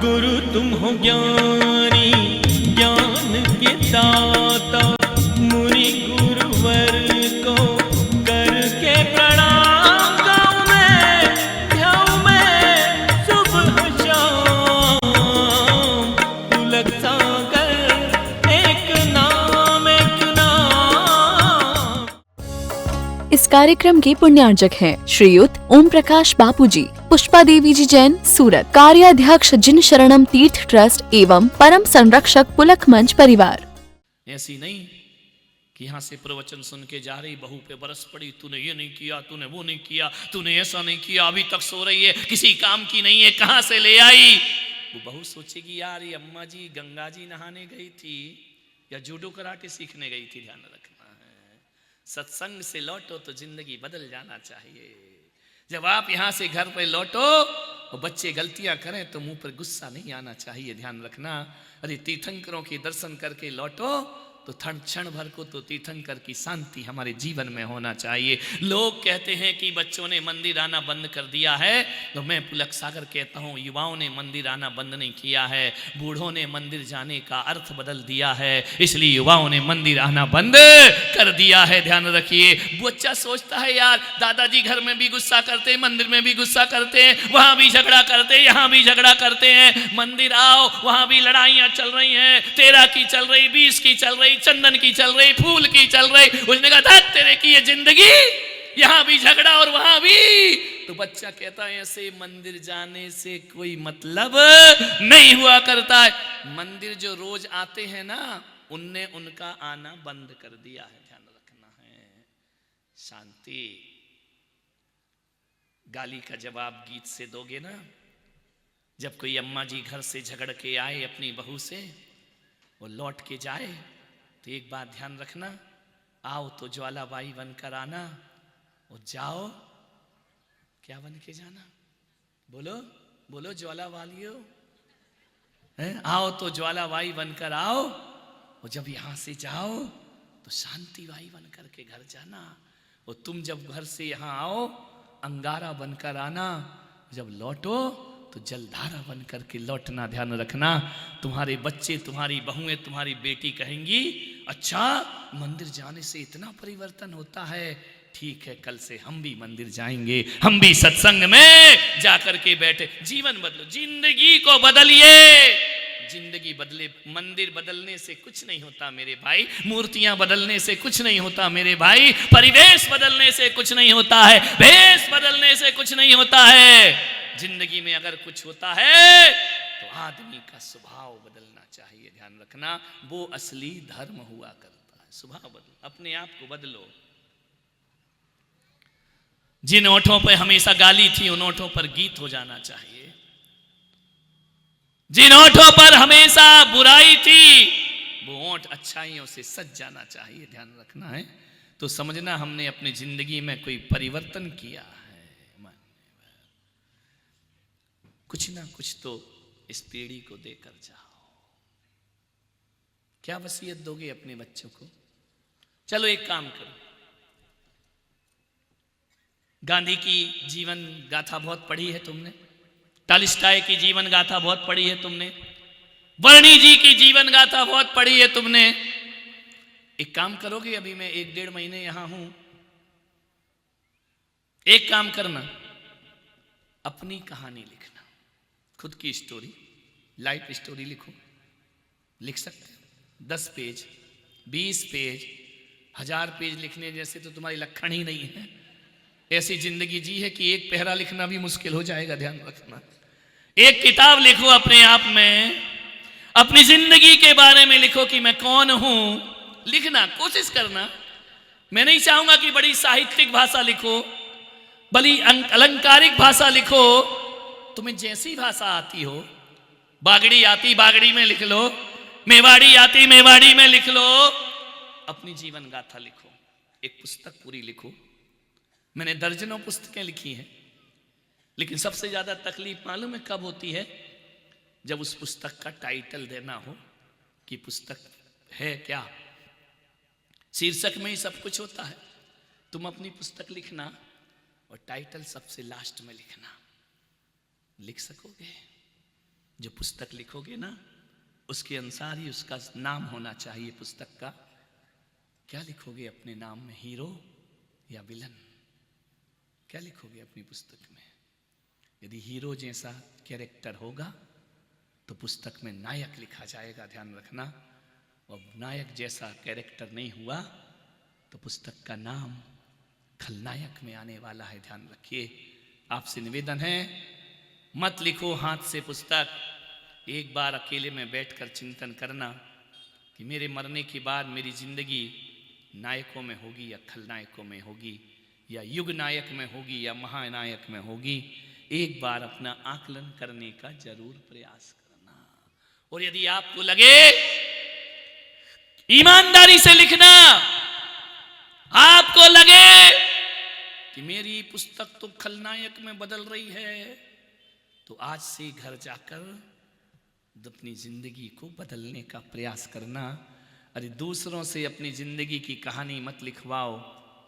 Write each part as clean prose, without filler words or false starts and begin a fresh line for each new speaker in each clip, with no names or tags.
गुरु तुम हो ज्ञानी ज्ञान के दाता, मुनि गुरुवर को करके प्रणाम गाऊं मैं, ध्याऊं मैं सुबह शाम। पुलक सागर एक नाम एक नाम।
इस कार्यक्रम के पुण्यार्जक हैं श्रीयुत ओम प्रकाश बापूजी, पुष्पा देवी जी जैन, सूरत। कार्याध्यक्ष जिन शरणम तीर्थ ट्रस्ट एवं परम संरक्षक पुलक मंच परिवार।
ऐसी नहीं कि यहाँ से प्रवचन सुन के जा रही, बहू पे बरस पड़ी, तूने ये नहीं किया, तूने वो नहीं किया, तूने ऐसा नहीं किया, अभी तक सो रही है, किसी काम की नहीं है, कहाँ से ले आई। वो बहू सोचेगी यार ये अम्मा जी गंगा जी नहाने गई थी या जूडो कराटे सीखने गई थी। ध्यान रखना है, सत्संग से लौटो तो जिंदगी बदल जाना चाहिए। जब आप यहाँ से घर पर लौटो और बच्चे गलतियां करें तो मुंह पर गुस्सा नहीं आना चाहिए। ध्यान रखना। अरे तीर्थंकरों के दर्शन करके लौटो तो क्षण भर को तो तीर्थंकर की शांति हमारे जीवन में होना चाहिए। लोग कहते हैं कि बच्चों ने मंदिर आना बंद कर दिया है, तो मैं पुलक सागर कहता हूँ युवाओं ने मंदिर आना बंद नहीं किया है, बूढ़ों ने मंदिर जाने का अर्थ बदल दिया है, इसलिए युवाओं ने मंदिर आना बंद कर दिया है। ध्यान रखिए। बच्चा सोचता है यार दादाजी घर में भी गुस्सा करते हैं, मंदिर में भी गुस्सा करते हैं, वहां भी झगड़ा करते हैं, यहाँ भी झगड़ा करते हैं, मंदिर आओ वहां भी लड़ाइयां चल रही हैं, 13 की चल रही, 20 की चल रही, चंदन की चल रही, फूल की चल रही। उसने कहा था तेरे की ये जिंदगी, यहां भी झगड़ा और वहां भी। तो बच्चा कहता है ऐसे मंदिर जाने से कोई मतलब नहीं हुआ करता है। मंदिर जो रोज आते हैं ना, उनने उनका आना बंद कर दिया है। ध्यान रखना है। शांति। गाली का जवाब गीत से दोगे ना। जब कोई अम्मा जी घर से झगड़ के आए अपनी बहू से, वो लौट के जाए तो एक बात ध्यान रखना, आओ तो ज्वालाबाई बनकर आना और जाओ क्या बन के जाना। बोलो बोलो ज्वाला वालियो, आओ तो ज्वालाबाई बनकर आओ, और जब यहां से जाओ तो शांति बाई बनकर के घर जाना। और तुम जब घर से यहां आओ अंगारा बनकर आना, जब लौटो तो जलधारा बन करके लौटना। ध्यान रखना। तुम्हारे बच्चे, तुम्हारी बहुएं, तुम्हारी बेटी कहेंगी अच्छा मंदिर जाने से इतना परिवर्तन होता है, ठीक है कल से हम भी मंदिर जाएंगे, हम भी सत्संग में जाकर के बैठे। जीवन बदलो, जिंदगी को बदलिए। जिंदगी बदले। मंदिर बदलने से कुछ नहीं होता मेरे भाई, मूर्तियां बदलने से कुछ नहीं होता मेरे भाई, परिवेश बदलने से कुछ नहीं होता है, भेष बदलने से कुछ नहीं होता है। जिंदगी में अगर कुछ होता है तो आदमी का स्वभाव बदलना चाहिए। ध्यान रखना, वो असली धर्म हुआ करता है। स्वभाव बदलो, अपने आप को बदलो। जिन ओठों पर हमेशा गाली थी उन ओठों पर गीत हो जाना चाहिए। जिन ओठों पर हमेशा बुराई थी वो ओठ अच्छाइयों से सज जाना चाहिए। ध्यान रखना है। तो समझना हमने अपनी जिंदगी में कोई परिवर्तन किया है, कुछ ना कुछ तो इस पीढ़ी को देकर जाओ। क्या वसीयत दोगे अपने बच्चों को? चलो एक काम करो, गांधी की जीवन गाथा बहुत पढ़ी है तुमने, टॉल्स्टॉय की जीवन गाथा बहुत पढ़ी है तुमने, वर्णी जी की जीवन गाथा बहुत पढ़ी है तुमने। एक काम करोगे, अभी मैं 1-1.5 महीने यहां हूं, एक काम करना, अपनी कहानी लिखना, खुद की स्टोरी, लाइफ स्टोरी लिखो। लिख सकते हो 10 पेज, 20 पेज, 1000 पेज लिखने जैसे तो तुम्हारी लक्षण ही नहीं है। ऐसी जिंदगी जी है कि एक पहरा लिखना भी मुश्किल हो जाएगा। ध्यान रखना। एक किताब लिखो अपने आप में, अपनी जिंदगी के बारे में लिखो कि मैं कौन हूं। लिखना कोशिश करना। मैं नहीं चाहूंगा कि बड़ी साहित्यिक भाषा लिखो, बड़ी अलंकारिक भाषा लिखो। तुम्हें जैसी भाषा आती हो, बागड़ी आती बागड़ी में लिख लो, मेवाड़ी आती मेवाड़ी में लिख लो, अपनी जीवन गाथा लिखो। एक पुस्तक पूरी लिखो। मैंने दर्जनों पुस्तकें लिखी हैं, लेकिन सबसे ज्यादा तकलीफ मालूम है कब होती है? जब उस पुस्तक का टाइटल देना हो कि पुस्तक है क्या। शीर्षक में ही सब कुछ होता है। तुम अपनी पुस्तक लिखना और टाइटल सबसे लास्ट में लिखना। लिख सकोगे? जो पुस्तक लिखोगे ना उसके अनुसार ही उसका नाम होना चाहिए पुस्तक का। क्या लिखोगे अपने नाम में, हीरो या विलन? क्या लिखोगे अपनी पुस्तक में? यदि हीरो जैसा कैरेक्टर होगा तो पुस्तक में नायक लिखा जाएगा, ध्यान रखना। और नायक जैसा कैरेक्टर नहीं हुआ तो पुस्तक का नाम खलनायक में आने वाला है, ध्यान रखिए। आपसे निवेदन है, मत लिखो हाथ से पुस्तक। एक बार अकेले में बैठकर चिंतन करना कि मेरे मरने के बाद मेरी जिंदगी नायकों में होगी या खलनायकों में होगी, या युग नायक में होगी या महानायक में होगी। एक बार अपना आकलन करने का जरूर प्रयास करना। और यदि आपको लगे ईमानदारी से लिखना, आपको लगे कि मेरी पुस्तक तो खलनायक में बदल रही है, तो आज से घर जाकर अपनी जिंदगी को बदलने का प्रयास करना। अरे दूसरों से अपनी जिंदगी की कहानी मत लिखवाओ,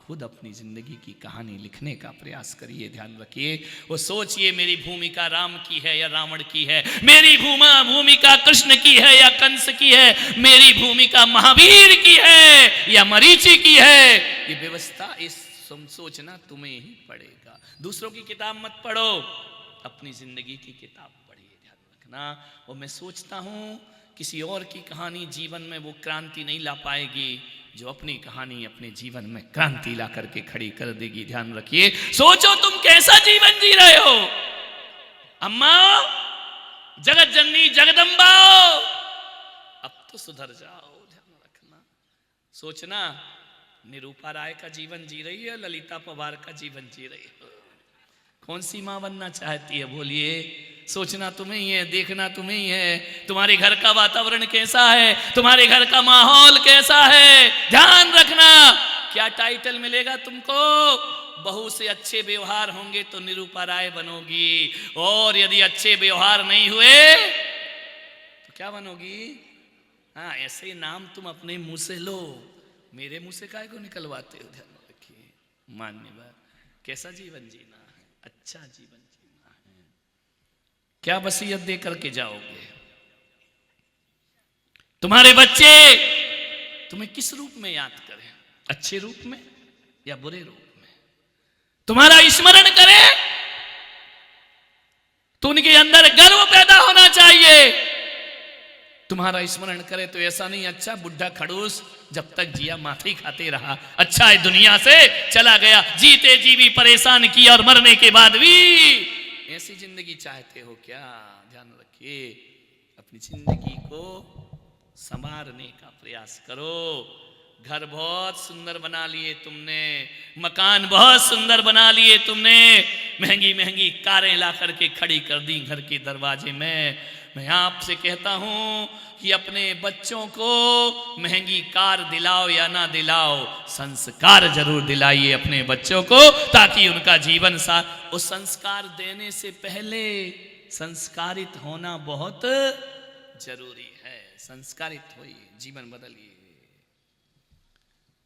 खुद अपनी जिंदगी की कहानी लिखने का प्रयास करिए, ध्यान रखिए। वो सोचिए मेरी भूमिका राम की है या रावण की है, मेरी भूमिका कृष्ण की है या कंस की है, मेरी भूमिका महावीर की है या मरीचि की है। ये व्यवस्था, इस सोचना तुम्हें ही पड़ेगा। दूसरों की किताब मत पढ़ो, अपनी जिंदगी की किताब पढ़िए, ध्यान रखना। और मैं सोचता हूं किसी और की कहानी जीवन में वो क्रांति नहीं ला पाएगी जो अपनी कहानी अपने जीवन में क्रांति ला करके खड़ी कर देगी, ध्यान रखिए। सोचो तुम कैसा जीवन जी रहे हो। अम्मा, जगत जननी जगदम्बा, अब तो सुधर जाओ, ध्यान रखना। सोचना निरूपा राय का जीवन जी रही है, ललिता पवार का जीवन जी रही है, कौन सी मां बनना चाहती है बोलिए? सोचना तुम्हें ही है, देखना तुम्हें ही है। तुम्हारे घर का वातावरण कैसा है, तुम्हारे घर का माहौल कैसा है, ध्यान रखना। क्या टाइटल मिलेगा तुमको? बहू से अच्छे व्यवहार होंगे तो निरूपा राय बनोगी, और यदि अच्छे व्यवहार नहीं हुए तो क्या बनोगी? हाँ, ऐसे नाम तुम अपने मुंह से लो, मेरे मुंह से काहे को निकलवाते हो? ध्यान रखिए। मान्यवर, कैसा जीवन जीना है? अच्छा जीवन जीना है। क्या वसीयत दे करके जाओगे? तुम्हारे बच्चे तुम्हें किस रूप में याद करें, अच्छे रूप में या बुरे रूप में? तुम्हारा स्मरण करें तो उनके अंदर गर्व पैदा होना चाहिए। तुम्हारा स्मरण करे तो ऐसा नहीं अच्छा बुढ़ा खड़ूस जब तक जिया माफी खाते रहा, अच्छा है दुनिया से चला गया, जीते जी भी परेशान किया और मरने के बाद भी ऐसी जिंदगी चाहते हो क्या? ध्यान रखिए, अपनी जिंदगी को संवारने का प्रयास करो। घर बहुत सुंदर बना लिए तुमने, मकान बहुत सुंदर बना लिए तुमने, महंगी महंगी कारें ला करके खड़ी कर दी घर के दरवाजे में। मैं आपसे कहता हूं कि अपने बच्चों को महंगी कार दिलाओ या ना दिलाओ, संस्कार जरूर दिलाइए अपने बच्चों को, ताकि उनका जीवन उस संस्कार देने से पहले संस्कारित होना बहुत जरूरी है। संस्कारित होइए, जीवन बदलिए।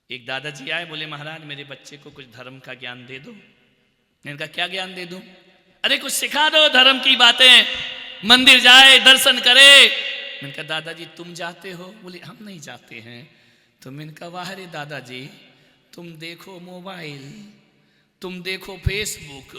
एक दादाजी आए, बोले महाराज मेरे बच्चे को कुछ धर्म का ज्ञान दे दो। मैंने कहा क्या ज्ञान दे दूं? अरे कुछ सिखा दो धर्म की बातें, मंदिर जाए दर्शन करे। मैंने कहा दादाजी तुम जाते हो? बोले हम नहीं जाते हैं। तो मैंने कहा वाह रे दादाजी, तुम देखो मोबाइल, तुम देखो फेसबुक,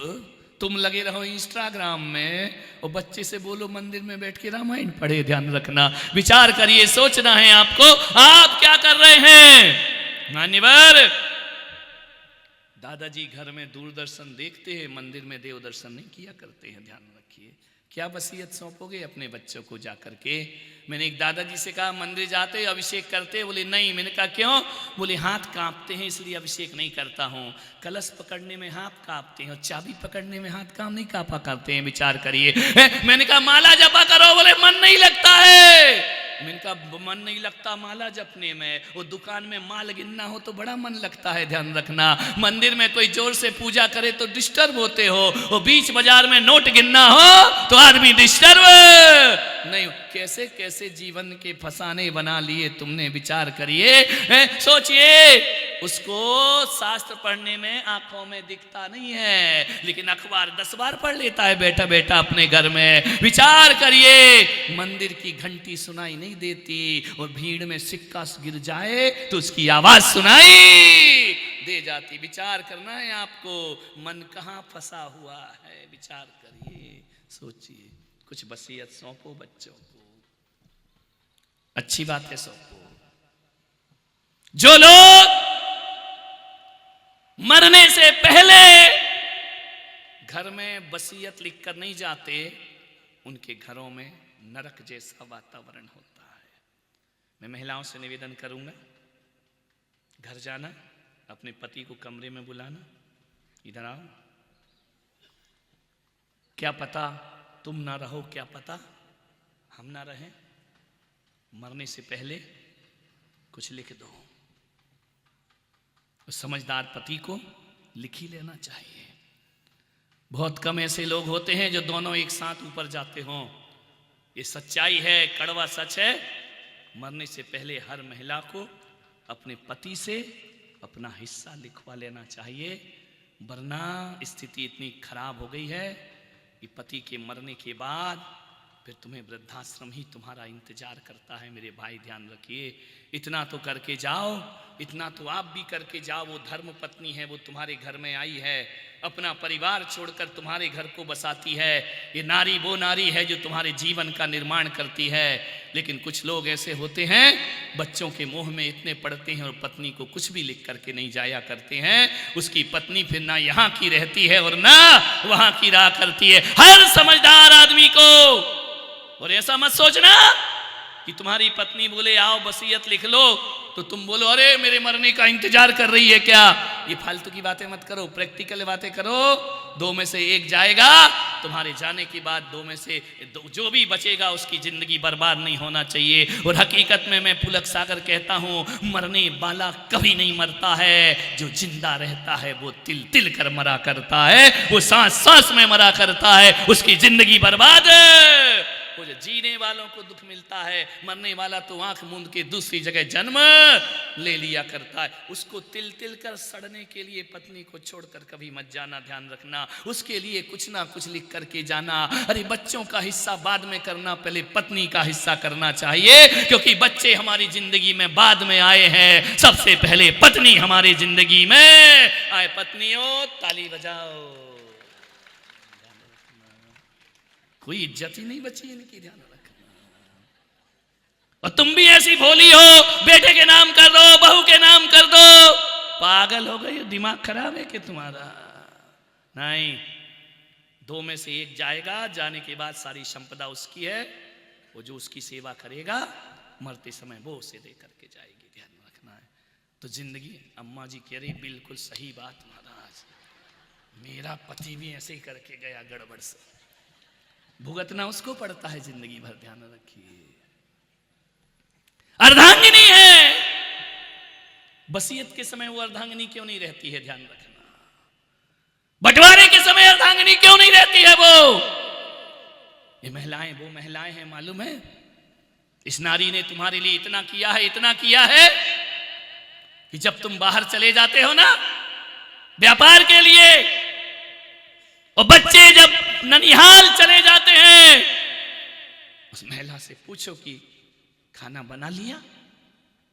तुम लगे रहो इंस्टाग्राम में, और बच्चे से बोलो मंदिर में बैठ के रामायण पढ़े। ध्यान रखना, विचार करिए, सोचना है आपको आप क्या कर रहे हैं। मान्यवर, दादाजी घर में दूरदर्शन देखते हैं, मंदिर में देव दर्शन नहीं किया करते हैं। ध्यान रखिए, क्या वसीयत सौंपोगे अपने बच्चों को जाकर के? मैंने एक दादाजी से कहा मंदिर जाते अभिषेक करते? बोले नहीं। मैंने कहा क्यों? बोले हाथ कांपते हैं इसलिए अभिषेक नहीं करता हूँ। कलश पकड़ने में हाथ कांपते हैं और चाबी पकड़ने में हाथ काम नहीं कांपा करते हैं, विचार करिए। मैंने कहा माला जपा करो। बोले मन नहीं लगता है। मैंने कहा मन नहीं लगता माला जपने में, वो दुकान में माल गिनना हो तो बड़ा मन लगता है। ध्यान रखना, मंदिर में कोई जोर से पूजा करे तो डिस्टर्ब होते हो, वो बीच बाजार में नोट गिनना हो तो आदमी डिस्टर्ब। नहीं। कैसे कैसे जीवन के फसाने बना लिए तुमने, विचार करिए, सोचिए। उसको शास्त्र पढ़ने में आंखों में दिखता नहीं है, लेकिन अखबार 10 बार पढ़ लेता है बैठा बैठा अपने घर में। विचार करिए, मंदिर की घंटी सुनाई नहीं देती और भीड़ में सिक्का गिर जाए तो उसकी आवाज सुनाई दे जाती। विचार करना है आपको, मन कहां फंसा हुआ है। विचार करिए, सोचिए। कुछ वसीयत सौंपो बच्चों को, अच्छी बात है सौंपो। जो लोग मरने से पहले घर में वसीयत लिखकर नहीं जाते, उनके घरों में नरक जैसा वातावरण होता है। मैं महिलाओं से निवेदन करूंगा, घर जाना, अपने पति को कमरे में बुलाना, इधर आओ। क्या पता तुम ना रहो, क्या पता हम ना रहें, मरने से पहले कुछ लिख दो। उस समझदार पति को लिख ही लेना चाहिए। बहुत कम ऐसे लोग होते हैं जो दोनों एक साथ ऊपर जाते हों। ये सच्चाई है, कड़वा सच है। मरने से पहले हर महिला को अपने पति से अपना हिस्सा लिखवा लेना चाहिए, वरना स्थिति इतनी खराब हो गई है कि पति के मरने के बाद फिर तुम्हें वृद्धाश्रम ही तुम्हारा इंतजार करता है। मेरे भाई ध्यान रखिए, इतना तो करके जाओ, इतना तो आप भी करके जाओ। वो धर्म पत्नी है, वो तुम्हारे घर में आई है, अपना परिवार छोड़कर तुम्हारे घर को बसाती है। ये नारी वो नारी है जो तुम्हारे जीवन का निर्माण करती है। लेकिन कुछ लोग ऐसे होते हैं, बच्चों के मोह में इतने पड़ते हैं और पत्नी को कुछ भी लिख करके नहीं जाया करते हैं। उसकी पत्नी फिर ना यहाँ की रहती है और ना वहां की रहा करती है। हर समझदार आदमी को, और ऐसा मत सोचना कि तुम्हारी पत्नी बोले आओ वसीयत लिख लो तो तुम बोलो अरे मेरे मरने का इंतजार कर रही है क्या। ये फालतू की बातें मत करो, प्रैक्टिकल बातें करो। 2 में से 1 जाएगा, तुम्हारे जाने के बाद 2 में से जो भी बचेगा उसकी जिंदगी बर्बाद नहीं होना चाहिए। और हकीकत में मैं पुलक सागर कहता हूं, मरने वाला कभी नहीं मरता है, जो जिंदा रहता है वो तिल तिल कर मरा करता है, वो सांस सांस में मरा करता है, उसकी जिंदगी बर्बाद है। वो जो जीने वालों को दुख मिलता है, मरने वाला तो आंख मूंद के दूसरी जगह जन्म ले लिया करता है। उसको तिल तिल कर सड़ने के लिए पत्नी को छोड़कर कभी मत जाना, ध्यान रखना। उसके लिए कुछ ना कुछ लिख करके जाना। अरे बच्चों का हिस्सा बाद में करना, पहले पत्नी का हिस्सा करना चाहिए, क्योंकि बच्चे हमारी जिंदगी में बाद में आए हैं। सबसे पहले पत्नी हमारी जिंदगी में आए। पत्नियों ताली बजाओ, कोई इज्जत ही नहीं बची इनकी, ध्यान रखना। और तुम भी ऐसी भोली हो, बेटे के नाम कर दो, बहू के नाम कर दो। पागल हो गई, दिमाग खराब है कि तुम्हारा? नहीं, 2 में से 1 जाएगा, जाने के बाद सारी संपदा उसकी है। वो जो उसकी सेवा करेगा मरते समय वो उसे दे करके जाएगी, ध्यान रखना है। तो जिंदगी, अम्मा जी कह रही बिल्कुल सही बात महाराज, मेरा पति भी ऐसे ही करके गया गड़बड़ से, भुगतना उसको पड़ता है जिंदगी भर, ध्यान रखिए। अर्धांगिनी है, वसीयत के समय वो अर्धांगिनी क्यों नहीं रहती है, ध्यान रखना। बंटवारे के समय अर्धांगिनी क्यों नहीं रहती है वो? ये महिलाएं वो महिलाएं हैं, मालूम है? इस नारी ने तुम्हारे लिए इतना किया है, इतना किया है कि जब तुम बाहर चले जाते हो ना व्यापार के लिए, और बच्चे जब ननिहाल चले जाते हैं, उस महिला से पूछो कि खाना बना लिया,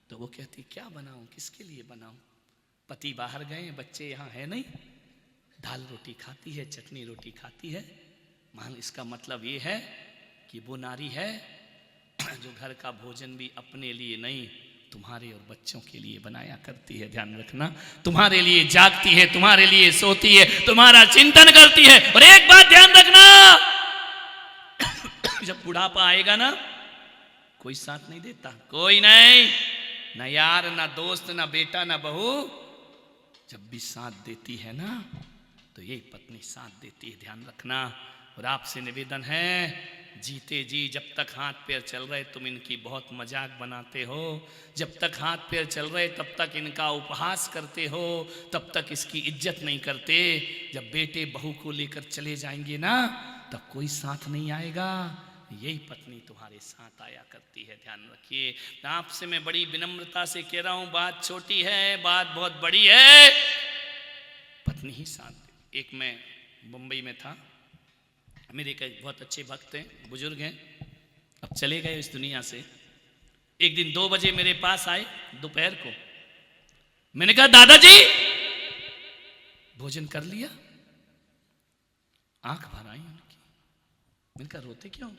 तो वो कहती क्या बनाऊं, किसके लिए बनाऊं? पति बाहर गए, बच्चे यहाँ है नहीं, दाल रोटी खाती है, चटनी रोटी खाती है। मान इसका मतलब ये है कि वो नारी है जो घर का भोजन भी अपने लिए नहीं, तुम्हारे और बच्चों के लिए बनाया करती है, ध्यान रखना। तुम्हारे लिए जागती है, तुम्हारे लिए सोती है, तुम्हारा चिंतन करती है। और एक बात ध्यान रखना, जब बुढ़ापा आएगा ना, कोई साथ नहीं देता, कोई नहीं, ना यार, ना दोस्त, ना बेटा, ना बहू। जब भी साथ देती है ना, तो यही पत्नी साथ देती है, ध्यान रखना। और आपसे निवेदन है, जीते जी जब तक हाथ पैर चल रहे तुम इनकी बहुत मजाक बनाते हो, जब तक हाथ पैर चल रहे तब तक इनका उपहास करते हो, तब तक इसकी इज्जत नहीं करते। जब बेटे बहू को लेकर चले जाएंगे ना, तब कोई साथ नहीं आएगा, यही पत्नी तुम्हारे साथ आया करती है, ध्यान रखिए। आपसे मैं बड़ी विनम्रता से कह रहा हूं, बात छोटी है, बात बहुत बड़ी है। पत्नी ही साथ। एक मैं मुंबई में था, मेरे एक बहुत अच्छे भक्त हैं, बुजुर्ग हैं, अब चले गए इस दुनिया से। एक दिन 2 बजे मेरे पास आए दोपहर को। मैंने कहा दादाजी भोजन कर लिया? आंख भर आई उनकी। मैंने कहा रोते क्यों?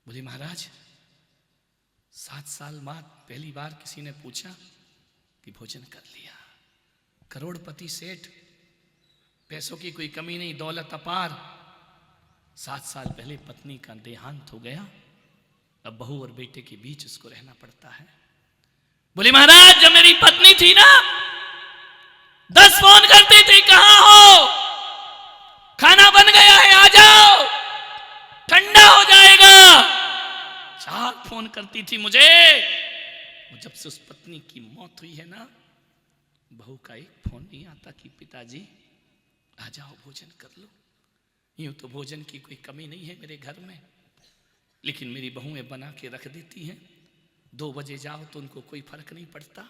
बोले महाराज 7 साल बाद पहली बार किसी ने पूछा कि भोजन कर लिया। करोड़पति सेठ, पैसों की कोई कमी नहीं, दौलत अपार। 7 साल पहले पत्नी का देहांत हो गया, अब बहू और बेटे के बीच उसको रहना पड़ता है। बोले महाराज जब मेरी पत्नी थी ना 10 फोन करती थी, कहां हो, खाना बन गया है आ जाओ, ठंडा हो जाएगा। 4 फोन करती थी मुझे। और जब से उस पत्नी की मौत हुई है ना, बहू का एक फोन नहीं आता कि पिताजी आ जाओ भोजन कर लो। यूं तो भोजन की कोई कमी नहीं है मेरे घर में, लेकिन मेरी बहुएं बना के रख देती हैं। 2 बजे जाओ तो उनको कोई फर्क नहीं पड़ता,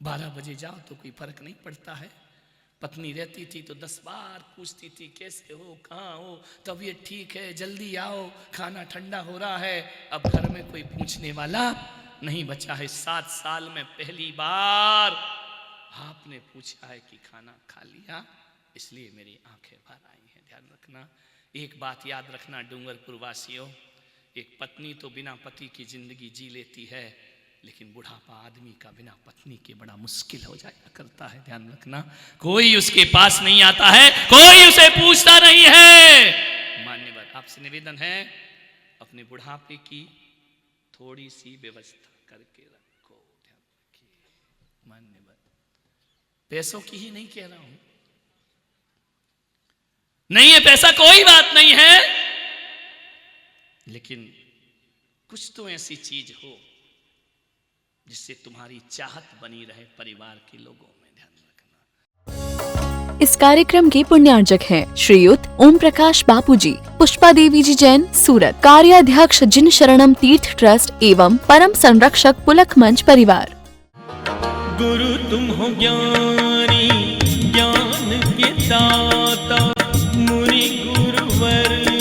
12 बजे जाओ तो कोई फर्क नहीं पड़ता है। पत्नी रहती थी तो 10 बार पूछती थी कैसे हो, कहाँ हो, तबीयत ठीक है, जल्दी आओ, खाना ठंडा हो रहा है। अब घर में कोई पूछने वाला नहीं बचा है। 7 साल में पहली बार आपने पूछा है कि खाना खा लिया, इसलिए मेरी आंखें भर आई हैं। ध्यान रखना, एक बात याद रखना डूंगरपुर वासियों, एक पत्नी तो बिना पति की जिंदगी जी लेती है, लेकिन बुढ़ापा आदमी का बिना पत्नी के बड़ा मुश्किल हो जाया करता है। ध्यान रखना, कोई उसके पास नहीं आता है, कोई उसे पूछता नहीं है। मान्यवर आपसे निवेदन है, अपने बुढ़ापे की थोड़ी सी व्यवस्था करके रखो। ध्यान रखिए मान्यवर, पैसों की ही नहीं कह रहा हूं, नहीं है पैसा कोई बात नहीं है, लेकिन कुछ तो ऐसी चीज हो जिससे तुम्हारी चाहत बनी रहे परिवार के लोगों में। ध्यान रखना।
इस कार्यक्रम के पुण्यार्जक हैं श्रीयुत ओम प्रकाश बापूजी, पुष्पा देवी जी जैन, सूरत। कार्याध्यक्ष जिन शरणम तीर्थ ट्रस्ट एवं परम संरक्षक पुलक मंच परिवार।
गुरु तुम हो ज्ञानी, ज्ञान के दाता, मुनि गुरुवर